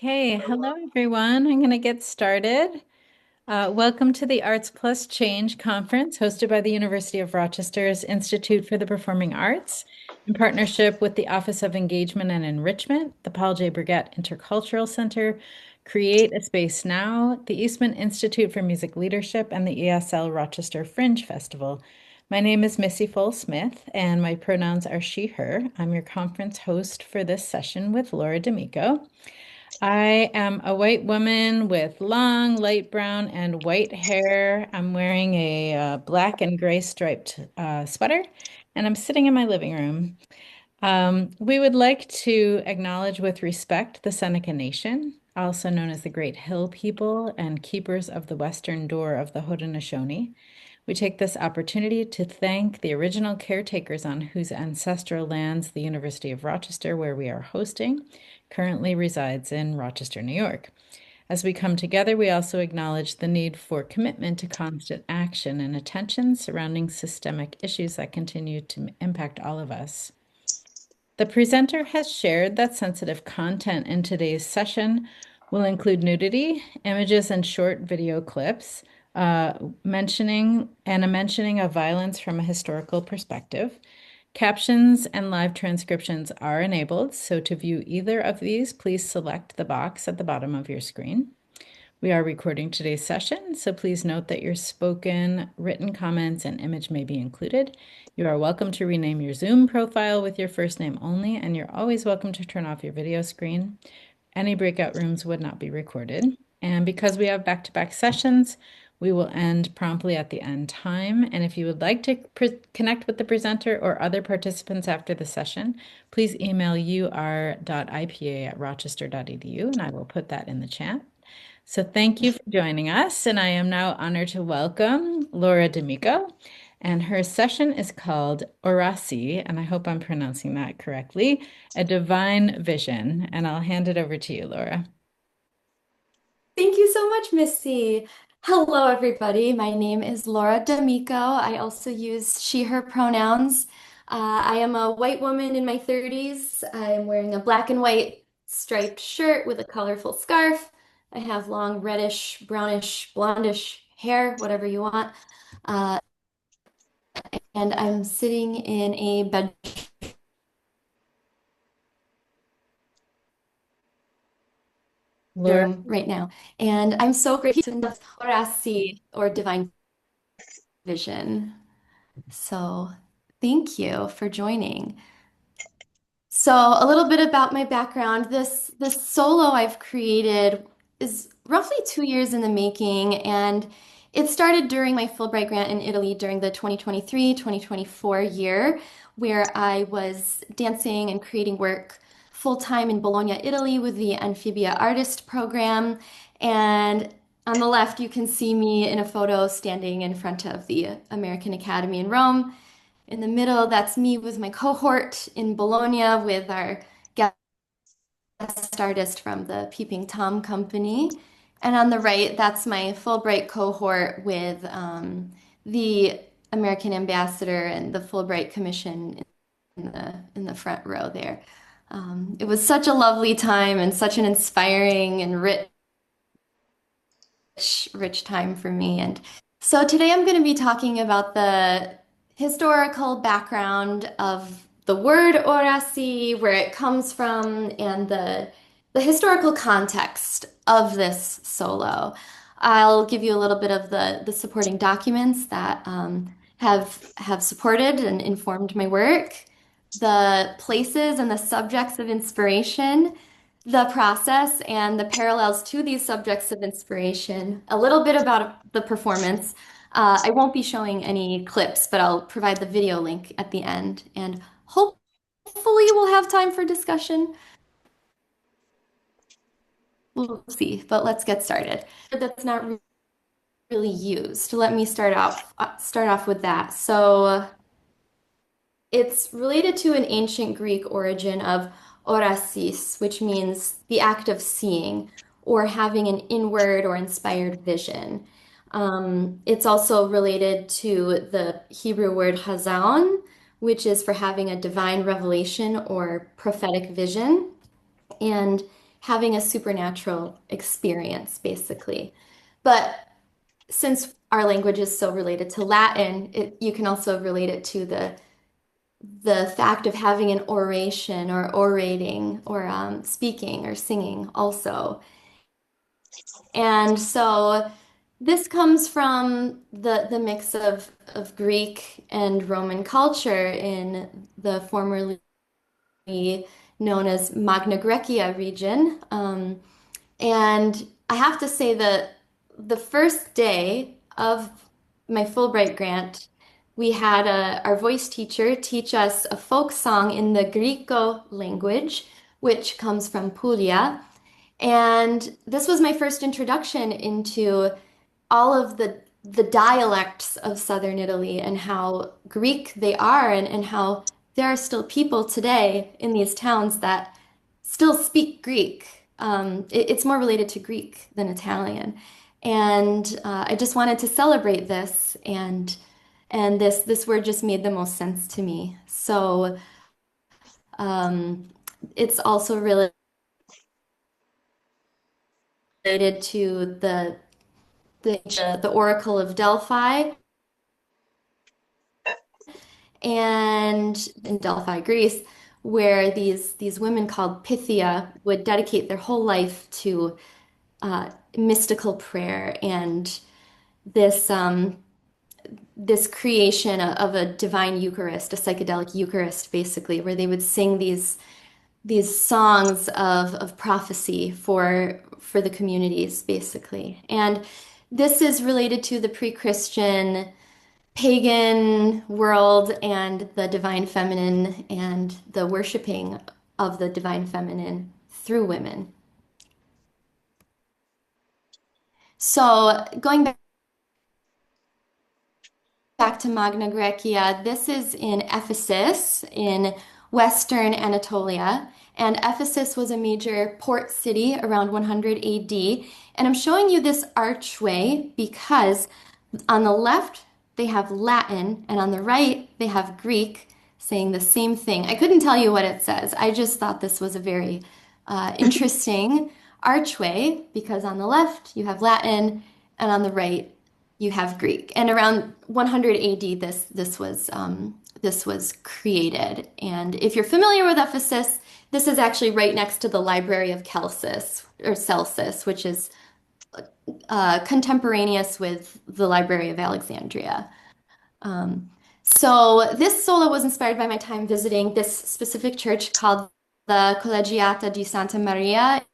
Okay, hello everyone. I'm going to get started. Welcome to the Arts Plus Change Conference hosted by the University of Rochester's Institute for the Performing Arts in partnership with the Office of Engagement and Enrichment, the Paul J. Burgett Intercultural Center, Create a Space Now, the Eastman Institute for Music Leadership, and the ESL Rochester Fringe Festival. My name is Missy Full-Smith, and my pronouns are she, her. I'm your conference host for this session with Laura D'Amico. I am a white woman with long, light brown, and white hair. I'm wearing a black and gray striped sweater, and I'm sitting in my living room. We would like to acknowledge with respect the Seneca Nation, also known as the Great Hill People and keepers of the western door of the Haudenosaunee. We take this opportunity to thank the original caretakers on whose ancestral lands the University of Rochester, where we are hosting, currently resides in Rochester, New York. As we come together, we also acknowledge the need for commitment to constant action and attention surrounding systemic issues that continue to impact all of us. The presenter has shared that sensitive content in today's session will include nudity, images, and short video clips, mentioning of violence from a historical perspective. Captions and live transcriptions are enabled, so to view either of these, please select the box at the bottom of your screen. We are recording today's session, so please note that your spoken, written comments and image may be included. You are welcome to rename your Zoom profile with your first name only, and you're always welcome to turn off your video screen. Any breakout rooms would not be recorded. And because we have back-to-back sessions, we will end promptly at the end time. And if you would like to connect with the presenter or other participants after the session, please email ur.ipa@rochester.edu, and I will put that in the chat. So thank you for joining us, and I am now honored to welcome Laura D'Amico, and her session is called Órasi, and I hope I'm pronouncing that correctly, A Divine Vision, and I'll hand it over to you, Laura. Thank you so much, Missy. Hello, everybody. My name is Laura D'Amico. I also use she, her pronouns. I am a white woman in my 30s. I am wearing a black and white striped shirt with a colorful scarf. I have long reddish, brownish, blondish hair, whatever you want. Uh, and I'm sitting in a bedroom Laura, right now. And I'm so grateful to Órasi or divine vision. So thank you for joining. So a little bit about my background. This solo I've created is roughly 2 years in the making, and it started during my Fulbright grant in Italy during the 2023-2024 year, where I was dancing and creating work full-time in Bologna, Italy with the Anfibia Artist Program. And on the left, you can see me in a photo standing in front of the American Academy in Rome. In the middle, that's me with my cohort in Bologna with our guest artist from the Peeping Tom company. And on the right, that's my Fulbright cohort with the American ambassador and the Fulbright Commission in the front row there. It was such a lovely time and such an inspiring and rich time for me. And so today I'm going to be talking about the historical background of the word Órasi, where it comes from, and the historical context of this solo. I'll give you a little bit of the supporting documents that have supported and informed my work, the places and the subjects of inspiration, the process and the parallels to these subjects of inspiration, a little bit about the performance. I won't be showing any clips, but I'll provide the video link at the end, and hopefully we'll have time for discussion. We'll see, but let's get started. That's not really used. Let me start off with that. So it's related to an ancient Greek origin of orasis, which means the act of seeing or having an inward or inspired vision. It's also related to the Hebrew word hazon, which is for having a divine revelation or prophetic vision. And having a supernatural experience, basically. But since our language is so related to Latin, you can also relate it to the fact of having an oration or orating or speaking or singing also. And so this comes from the mix of Greek and Roman culture in the formerly known as Magna Graecia region. And I have to say that the first day of my Fulbright grant, we had our voice teacher teach us a folk song in the Griko language, which comes from Puglia. And this was my first introduction into all of the dialects of Southern Italy and how Greek they are and how there are still people today in these towns that still speak Greek. It's more related to Greek than Italian. And I just wanted to celebrate this and this word just made the most sense to me. So um, it's also related to the Oracle of Delphi and in Delphi, Greece, where these women called Pythia would dedicate their whole life to mystical prayer and this this creation of a divine Eucharist, a psychedelic Eucharist, basically, where they would sing these songs of prophecy for the communities, basically. And this is related to the pre-Christian pagan world and the divine feminine and the worshiping of the divine feminine through women. So going back to Magna Graecia, this is in Ephesus in Western Anatolia. And Ephesus was a major port city around 100 AD. And I'm showing you this archway because on the left, they have Latin, and on the right, they have Greek saying the same thing. I couldn't tell you what it says. I just thought this was a very interesting archway because on the left, you have Latin, and on the right, you have Greek. And around 100 AD, this was created. And if you're familiar with Ephesus, this is actually right next to the Library of Celsus, or Celsus, which is contemporaneous with the Library of Alexandria. Um, so this solo was inspired by my time visiting this specific church called the Collegiata di Santa Maria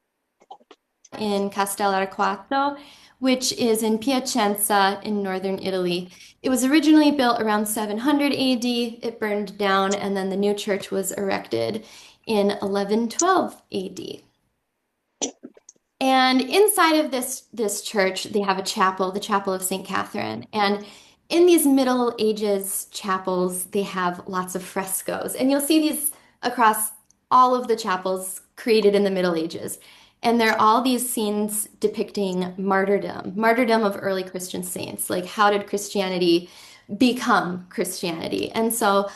in Castell'Arquato, which is in Piacenza in northern Italy. It was originally built around 700 AD. It burned down, and then the new church was erected in 1112 AD. And inside of this church, they have a chapel, the Chapel of St. Catherine. And in these Middle Ages chapels, they have lots of frescoes. And you'll see these across all of the chapels created in the Middle Ages. And they're all these scenes depicting martyrdom of early Christian saints. Like, how did Christianity become Christianity? And so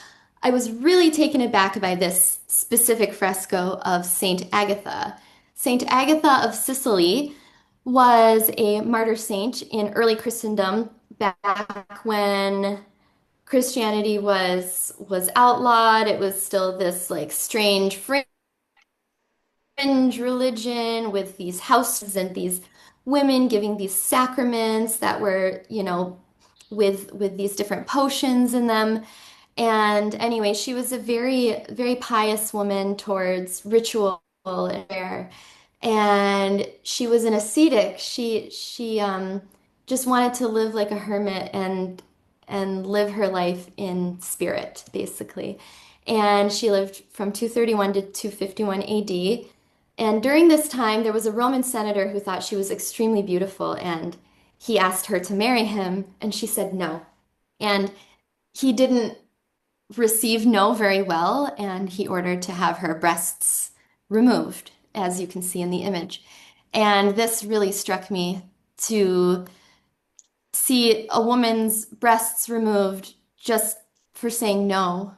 I was really taken aback by this specific fresco of Saint Agatha. Saint Agatha of Sicily was a martyr saint in early Christendom back when Christianity was outlawed. It was still this like strange fringe religion with these houses and these women giving these sacraments that were, with these different potions in them. And anyway, she was a very, very pious woman towards ritual and prayer. And she was an ascetic. She just wanted to live like a hermit and live her life in spirit, basically. And she lived from 231 to 251 AD. And during this time, there was a Roman senator who thought she was extremely beautiful, and he asked her to marry him, and she said no. And he didn't receive no very well, and he ordered to have her breasts removed, as you can see in the image. And this really struck me to see a woman's breasts removed just for saying no,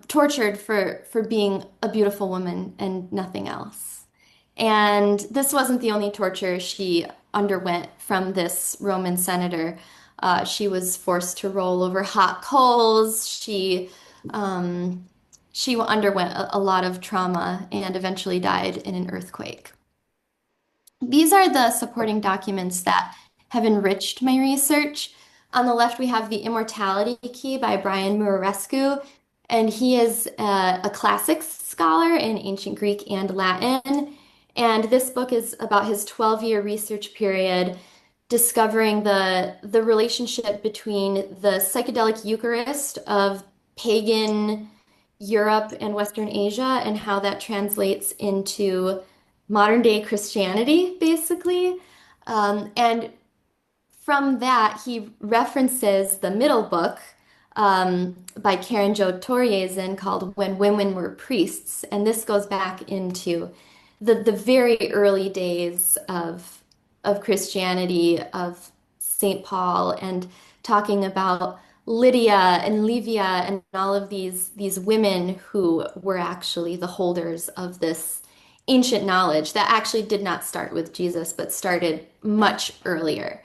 tortured for being a beautiful woman and nothing else. And this wasn't the only torture she underwent from this Roman senator. She was forced to roll over hot coals. She underwent a lot of trauma and eventually died in an earthquake. These are the supporting documents that have enriched my research. On the left, we have The Immortality Key by Brian Murarescu, and he is a classics scholar in ancient Greek and Latin. And this book is about his 12-year research period discovering the relationship between the psychedelic Eucharist of pagan Europe and Western Asia and how that translates into modern day Christianity, basically. And from that, he references the middle book by Karen Jo Torrieson called When Women Were Priests. And this goes back into the very early days of Christianity, of St. Paul, and talking about Lydia and Livia and all of these women who were actually the holders of this ancient knowledge that actually did not start with Jesus, but started much earlier.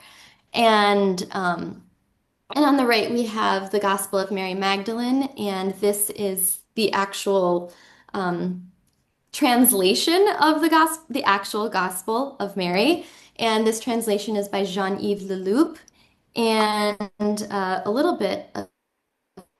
And on the right, we have the Gospel of Mary Magdalene, and this is the actual translation of the actual Gospel of Mary. And this translation is by Jean-Yves Leloup. And a little bit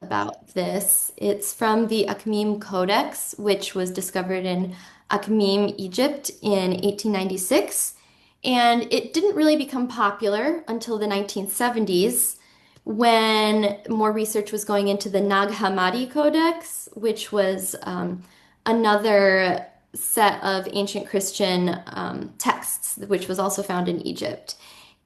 about this. It's from the Akhmim Codex, which was discovered in Akhmim, Egypt in 1896. And it didn't really become popular until the 1970s when more research was going into the Nag Hammadi Codex, which was another set of ancient Christian texts, which was also found in Egypt.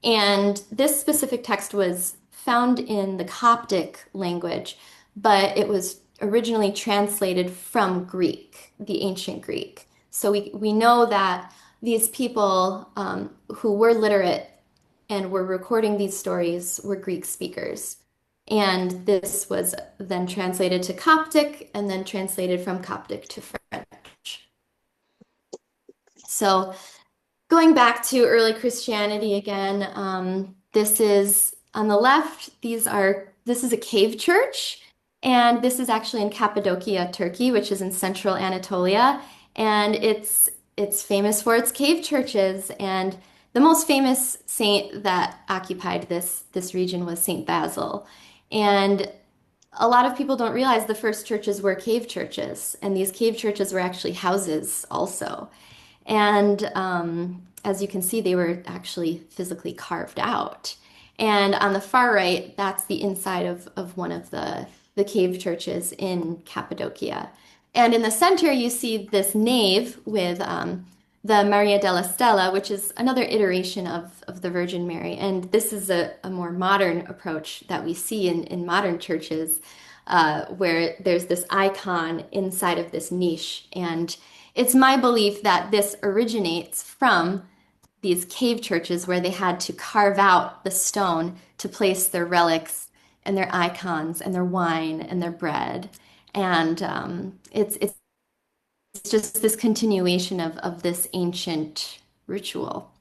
And this specific text was found in the Coptic language, but it was originally translated from Greek, the ancient Greek. So we know that these people who were literate and were recording these stories were Greek speakers. And this was then translated to Coptic and then translated from Coptic to French. So going back to early Christianity again, this is on the left, this is a cave church, and this is actually in Cappadocia, Turkey, which is in central Anatolia, and it's famous for its cave churches, and the most famous saint that occupied this region was Saint Basil. And a lot of people don't realize the first churches were cave churches, and these cave churches were actually houses also. And as you can see, they were actually physically carved out. And on the far right, that's the inside of one of the cave churches in Cappadocia. And in the center, you see this nave with the Maria della Stella, which is another iteration of the Virgin Mary. And this is a more modern approach that we see in modern churches, where there's this icon inside of this niche. And it's my belief that this originates from these cave churches where they had to carve out the stone to place their relics and their icons and their wine and their bread. And it's just this continuation of this ancient ritual.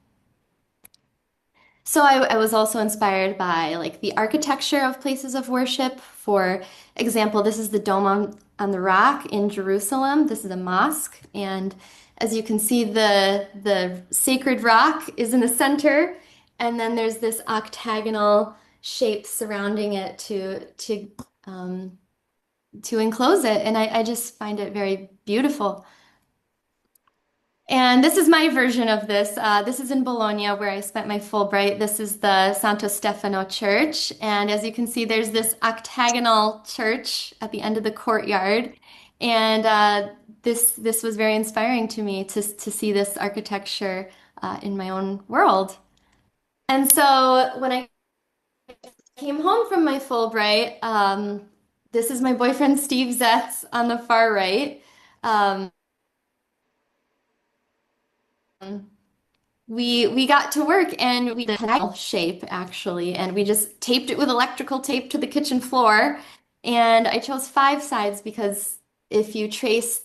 So I was also inspired by like the architecture of places of worship. For example, this is the Dome on the Rock in Jerusalem. This is a mosque, and as you can see, the sacred rock is in the center, and then there's this octagonal shape surrounding it to enclose it, and I just find it very beautiful. And this is my version of this. This is in Bologna where I spent my Fulbright. This is the Santo Stefano Church. And as you can see, there's this octagonal church at the end of the courtyard. And this was very inspiring to me to see this architecture in my own world. And so when I came home from my Fulbright, this is my boyfriend Steve Zetz on the far right. We got to work and we did an shape actually, and we just taped it with electrical tape to the kitchen floor. And I chose 5 sides because if you trace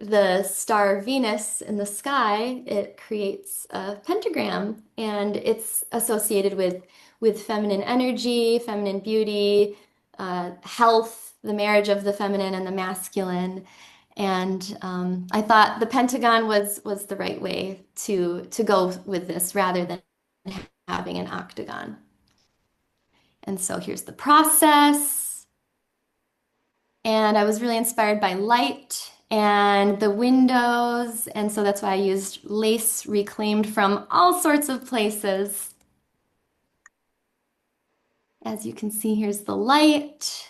the star Venus in the sky, it creates a pentagram, and it's associated with feminine energy, feminine beauty, health, the marriage of the feminine and the masculine. And I thought the pentagon was the right way to go with this rather than having an octagon. And so here's the process. And I was really inspired by light and the windows. And so that's why I used lace reclaimed from all sorts of places. As you can see, here's the light.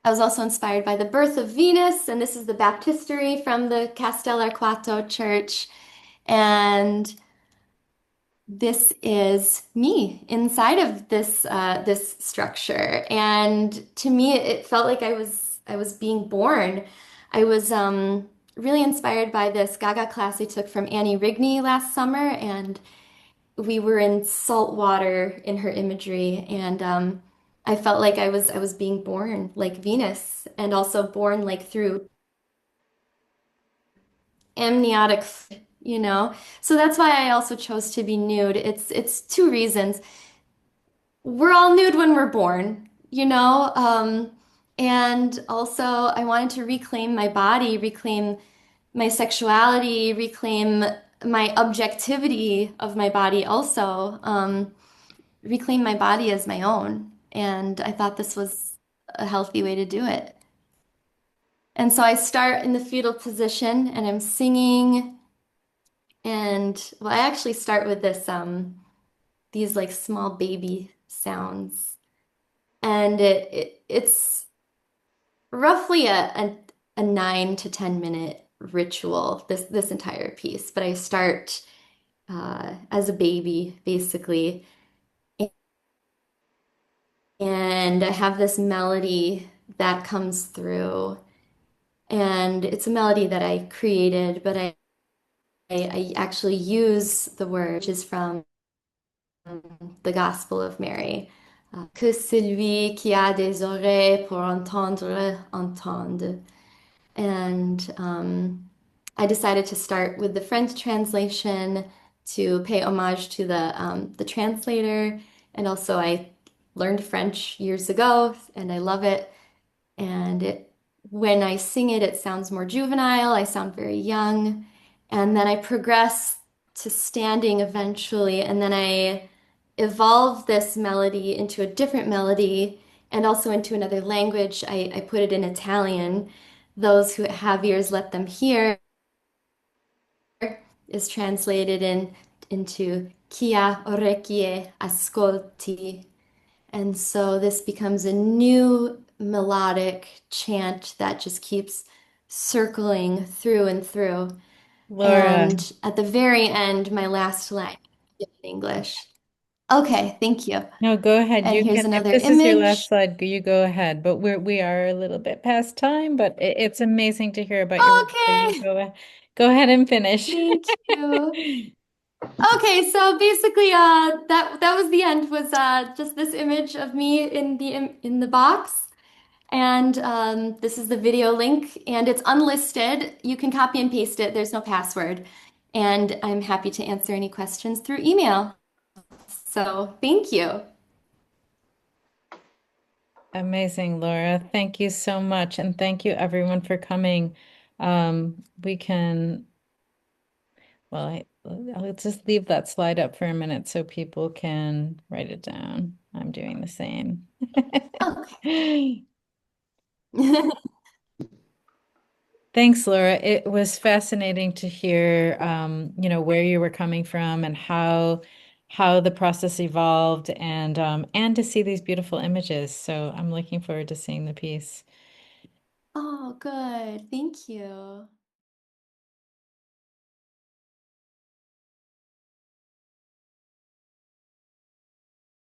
I was also inspired by the birth of Venus, and this is the baptistery from the Castel Arquato Church. And this is me inside of this structure. And to me, it felt like I was being born. I was really inspired by this Gaga class I took from Annie Rigney last summer, and we were in salt water in her imagery, and I felt like I was being born like Venus, and also born like through amniotic, So that's why I also chose to be nude. It's two reasons. We're all nude when we're born, and also I wanted to reclaim my body, reclaim my sexuality, reclaim my objectivity of my body also, reclaim my body as my own. And I thought this was a healthy way to do it. And so I start in the fetal position and I'm singing. And well, I actually start with these like small baby sounds. And it's roughly a 9 to 10 minute ritual, this entire piece. But I start as a baby, basically. And I have this melody that comes through. And it's a melody that I created, but I actually use the word, which is from the Gospel of Mary. Que celui qui a des oreilles pour entendre, entende. And I decided to start with the French translation to pay homage to the translator. And also, I learned French years ago, and I love it. And when I sing it, it sounds more juvenile. I sound very young. And then I progress to standing eventually. And then I evolve this melody into a different melody and also into another language. I put it in Italian. Those who have ears, let them hear is translated into Chi ha orecchie, ascolti. And so this becomes a new melodic chant that just keeps circling through and through. Laura, And at the very end, my last line in English. Okay, thank you. no, go ahead. And You here's can, if another this is your last image. slide, you go ahead. But we are a little bit past time, but it's amazing to hear about your work. So you Okay, go ahead and finish. thank you. Okay, so basically, that was the end. Was just this image of me in the box, and this is the video link, and it's unlisted. You can copy and paste it. There's no password, and I'm happy to answer any questions through email. So thank you. Amazing, Laura. Thank you so much. And thank you everyone for coming. We can, well, I'll just leave that slide up for a minute so people can write it down. I'm doing the same. Okay. Thanks, Laura. It was fascinating to hear, where you were coming from and how the process evolved and to see these beautiful images. So I'm looking forward to seeing the piece. Oh, good. Thank you.